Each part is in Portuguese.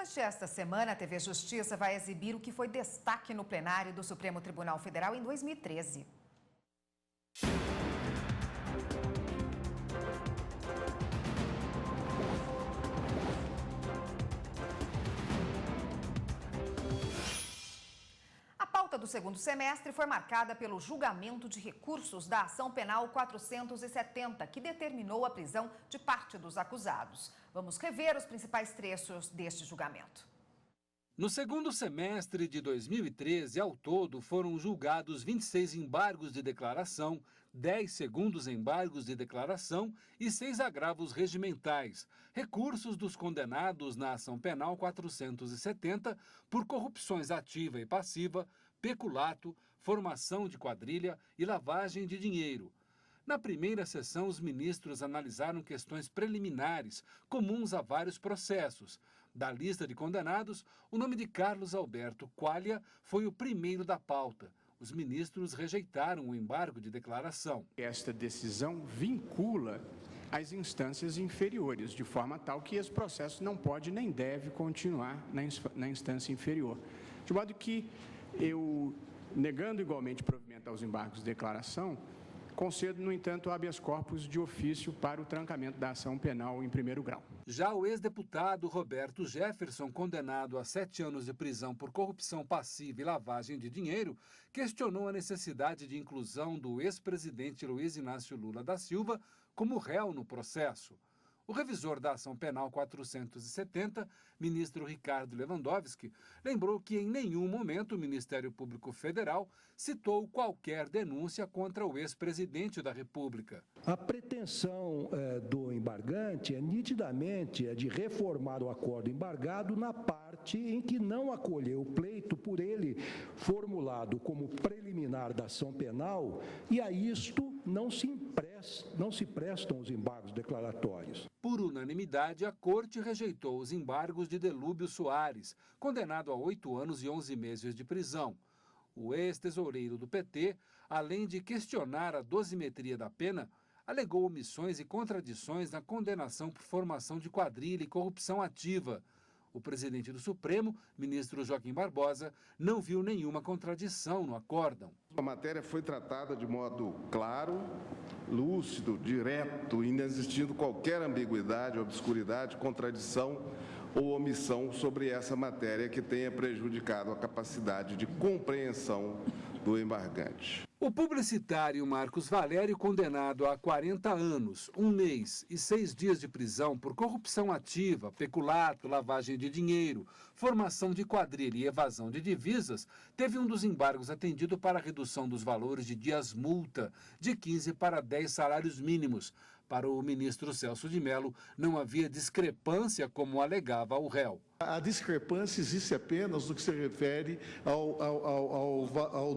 Durante esta semana, a TV Justiça vai exibir o que foi destaque no plenário do Supremo Tribunal Federal em 2013. A pauta do segundo semestre foi marcada pelo julgamento de recursos da Ação Penal 470, que determinou a prisão de parte dos acusados. Vamos rever os principais trechos deste julgamento. No segundo semestre de 2013, ao todo, foram julgados 26 embargos de declaração, 10 segundos embargos de declaração e 6 agravos regimentais, recursos dos condenados na Ação Penal 470 por corrupções ativa e passiva, peculato, formação de quadrilha e lavagem de dinheiro. Na primeira sessão, os ministros analisaram questões preliminares, comuns a vários processos. Da lista de condenados, o nome de Carlos Alberto Quaglia foi o primeiro da pauta. Os ministros rejeitaram o embargo de declaração. Esta decisão vincula as instâncias inferiores, de forma tal que esse processo não pode nem deve continuar na instância inferior. De modo que eu, negando igualmente provimento aos embargos de declaração, concedo, no entanto, habeas corpus de ofício para o trancamento da ação penal em primeiro grau. Já o ex-deputado Roberto Jefferson, condenado a 7 anos de prisão por corrupção passiva e lavagem de dinheiro, questionou a necessidade de inclusão do ex-presidente Luiz Inácio Lula da Silva como réu no processo. O revisor da Ação Penal 470, ministro Ricardo Lewandowski, lembrou que em nenhum momento o Ministério Público Federal citou qualquer denúncia contra o ex-presidente da República. A pretensão do embargante nitidamente de reformar o acordo embargado na parte em que não acolheu o pleito por ele formulado como preliminar da ação penal, e a isto não se prestam os embargos declaratórios. Por unanimidade, a Corte rejeitou os embargos de Delúbio Soares, condenado a 8 anos e 11 meses de prisão. O ex-tesoureiro do PT, além de questionar a dosimetria da pena, alegou omissões e contradições na condenação por formação de quadrilha e corrupção ativa. O presidente do Supremo, ministro Joaquim Barbosa, não viu nenhuma contradição no acórdão. A matéria foi tratada de modo claro, lúcido, direto, inexistindo qualquer ambiguidade, obscuridade, contradição ou omissão sobre essa matéria que tenha prejudicado a capacidade de compreensão do embargante. O publicitário Marcos Valério, condenado a 40 anos, 1 mês e 6 dias de prisão por corrupção ativa, peculato, lavagem de dinheiro, formação de quadrilha e evasão de divisas, teve um dos embargos atendido para a redução dos valores de dias-multa, de 15 para 10 salários mínimos. Para o ministro Celso de Mello, não havia discrepância como alegava o réu. A discrepância existe apenas no que se refere ao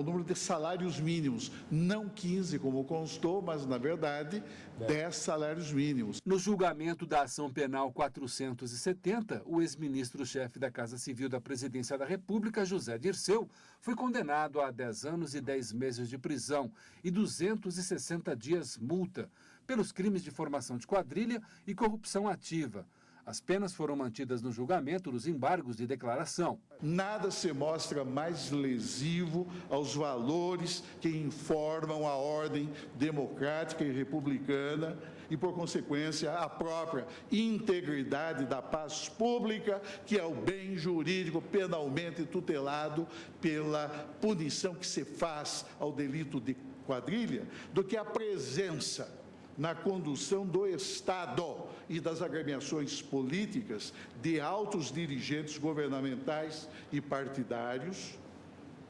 número de salários mínimos. Não 15, como constou, mas, na verdade, 10 salários mínimos. No julgamento da Ação Penal 470, o ex-ministro-chefe da Casa Civil da Presidência da República, José Dirceu, foi condenado a 10 anos e 10 meses de prisão e 260 dias multa pelos crimes de formação de quadrilha e corrupção ativa. As penas foram mantidas no julgamento dos embargos de declaração. Nada se mostra mais lesivo aos valores que informam a ordem democrática e republicana e, por consequência, a própria integridade da paz pública, que é o bem jurídico penalmente tutelado pela punição que se faz ao delito de quadrilha, do que a presença na condução do Estado e das agremiações políticas de altos dirigentes governamentais e partidários,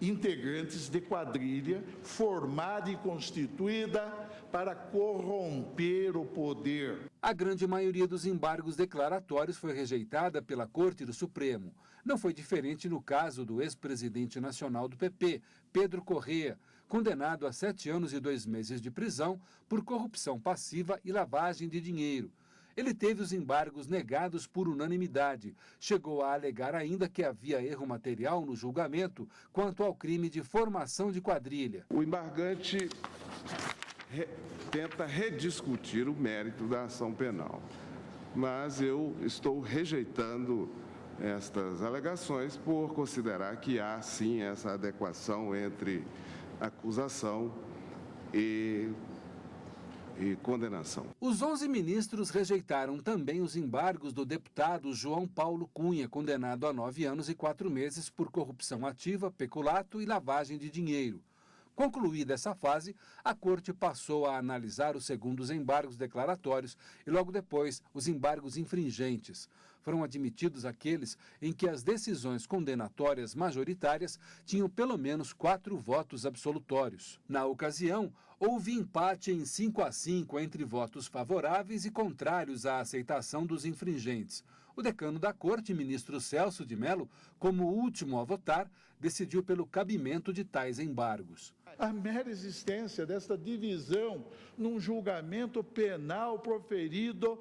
integrantes de quadrilha formada e constituída para corromper o poder. A grande maioria dos embargos declaratórios foi rejeitada pela Corte do Supremo. Não foi diferente no caso do ex-presidente nacional do PP, Pedro Correa, condenado a 7 anos e 2 meses de prisão por corrupção passiva e lavagem de dinheiro. Ele teve os embargos negados por unanimidade. Chegou a alegar ainda que havia erro material no julgamento quanto ao crime de formação de quadrilha. O embargante tenta rediscutir o mérito da ação penal. mas eu estou rejeitando estas alegações por considerar que há, sim, essa adequação entre acusação e condenação. Os 11 ministros rejeitaram também os embargos do deputado João Paulo Cunha, condenado a 9 anos e 4 meses por corrupção ativa, peculato e lavagem de dinheiro. Concluída essa fase, a Corte passou a analisar os segundos embargos declaratórios e, logo depois, os embargos infringentes. Foram admitidos aqueles em que as decisões condenatórias majoritárias tinham pelo menos 4 votos absolutórios. Na ocasião, houve empate em 5-5 entre votos favoráveis e contrários à aceitação dos infringentes. O decano da Corte, ministro Celso de Mello, como último a votar, decidiu pelo cabimento de tais embargos. A mera existência desta divisão num julgamento penal proferido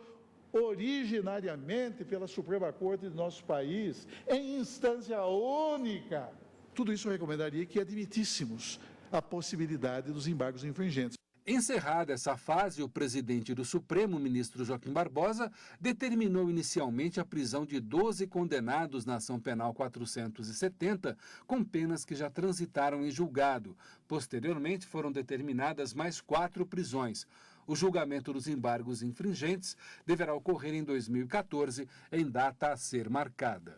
originariamente pela Suprema Corte do nosso país, em instância única. Tudo isso eu recomendaria que admitíssemos a possibilidade dos embargos infringentes. Encerrada essa fase, o presidente do Supremo, ministro Joaquim Barbosa, determinou inicialmente a prisão de 12 condenados na ação penal 470, com penas que já transitaram em julgado. Posteriormente, foram determinadas mais 4 prisões. O julgamento dos embargos infringentes deverá ocorrer em 2014, em data a ser marcada.